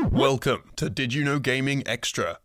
Welcome to Did You Know Gaming Extra.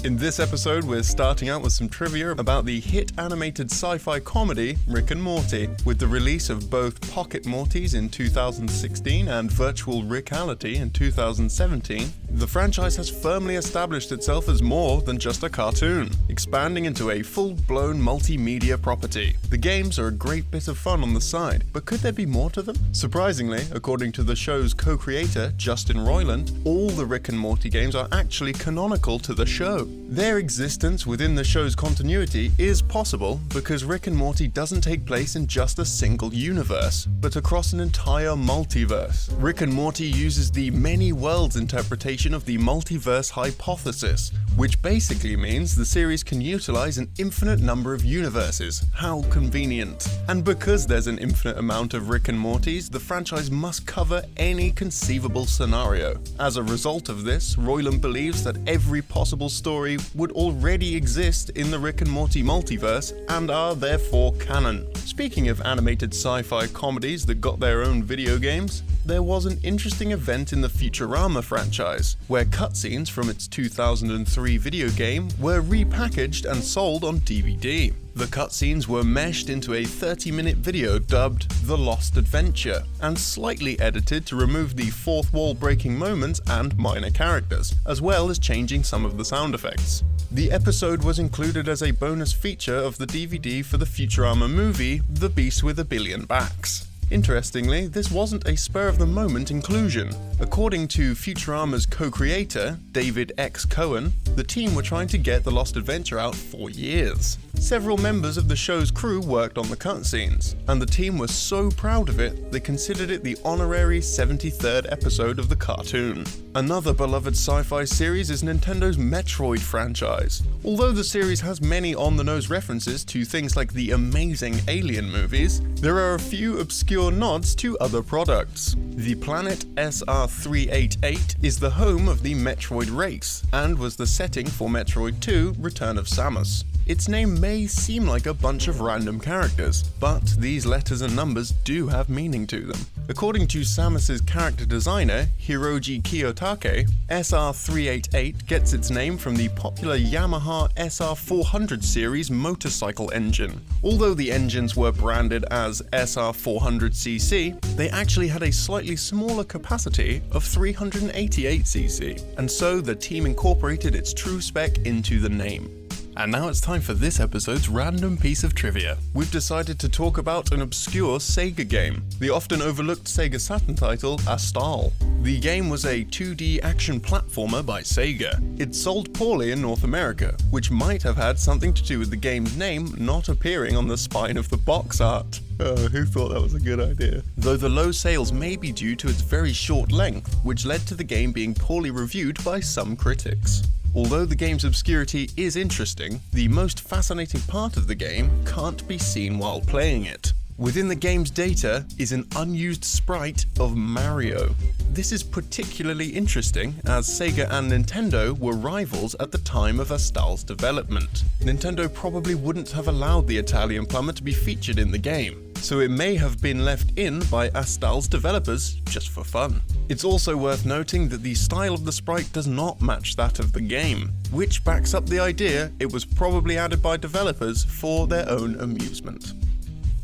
In this episode, we're starting out with some trivia about the hit animated sci-fi comedy Rick and Morty. With the release of both Pocket Mortys in 2016 and Virtual Rickality in 2017, the franchise has firmly established itself as more than just a cartoon, expanding into a full-blown multimedia property. The games are a great bit of fun on the side, but could there be more to them? Surprisingly, according to the show's co-creator, Justin Roiland, all the Rick and Morty games are actually canonical to the show. Their existence within the show's continuity is possible because Rick and Morty doesn't take place in just a single universe, but across an entire multiverse. Rick and Morty uses the many worlds interpretation of the multiverse hypothesis, which basically means the series can utilize an infinite number of universes. How convenient. And because there's an infinite amount of Rick and Mortys, the franchise must cover any conceivable scenario. As a result of this, Roiland believes that every possible story would already exist in the Rick and Morty multiverse and are therefore canon. Speaking of animated sci-fi comedies that got their own video games, there was an interesting event in the Futurama franchise, where cutscenes from its 2003 video game were repackaged and sold on DVD. The cutscenes were meshed into a 30-minute video dubbed The Lost Adventure, and slightly edited to remove the fourth wall breaking moments and minor characters, as well as changing some of the sound effects. The episode was included as a bonus feature of the DVD for the Futurama movie, The Beast with a Billion Backs. Interestingly, this wasn't a spur-of-the-moment inclusion. According to Futurama's co-creator, David X. Cohen, the team were trying to get The Lost Adventure out for years. Several members of the show's crew worked on the cutscenes, and the team was so proud of it, they considered it the honorary 73rd episode of the cartoon. Another beloved sci-fi series is Nintendo's Metroid franchise. Although the series has many on-the-nose references to things like the amazing Alien movies, there are a few obscure nods to other products. The planet SR388 is the home of the Metroid race, and was the setting for Metroid 2: Return of Samus. Its name may seem like a bunch of random characters, but these letters and numbers do have meaning to them. According to Samus's character designer, Hiroji Kiyotake, SR388 gets its name from the popular Yamaha SR400 series motorcycle engine. Although the engines were branded as SR400cc, they actually had a slightly smaller capacity of 388cc, and so the team incorporated its true spec into the name. And now it's time for this episode's random piece of trivia. We've decided to talk about an obscure Sega game, the often overlooked Sega Saturn title, Astal. The game was a 2D action platformer by Sega. It sold poorly in North America, which might have had something to do with the game's name not appearing on the spine of the box art. Who thought that was a good idea? Though the low sales may be due to its very short length, which led to the game being poorly reviewed by some critics. Although the game's obscurity is interesting, the most fascinating part of the game can't be seen while playing it. Within the game's data is an unused sprite of Mario. This is particularly interesting as Sega and Nintendo were rivals at the time of Astal's development. Nintendo probably wouldn't have allowed the Italian plumber to be featured in the game, so it may have been left in by Astal's developers just for fun. It's also worth noting that the style of the sprite does not match that of the game, which backs up the idea it was probably added by developers for their own amusement.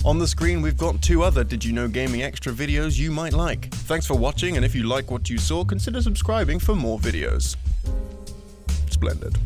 On the screen we've got two other Did You Know Gaming Extra videos you might like. Thanks for watching, and if you like what you saw, consider subscribing for more videos. Splendid.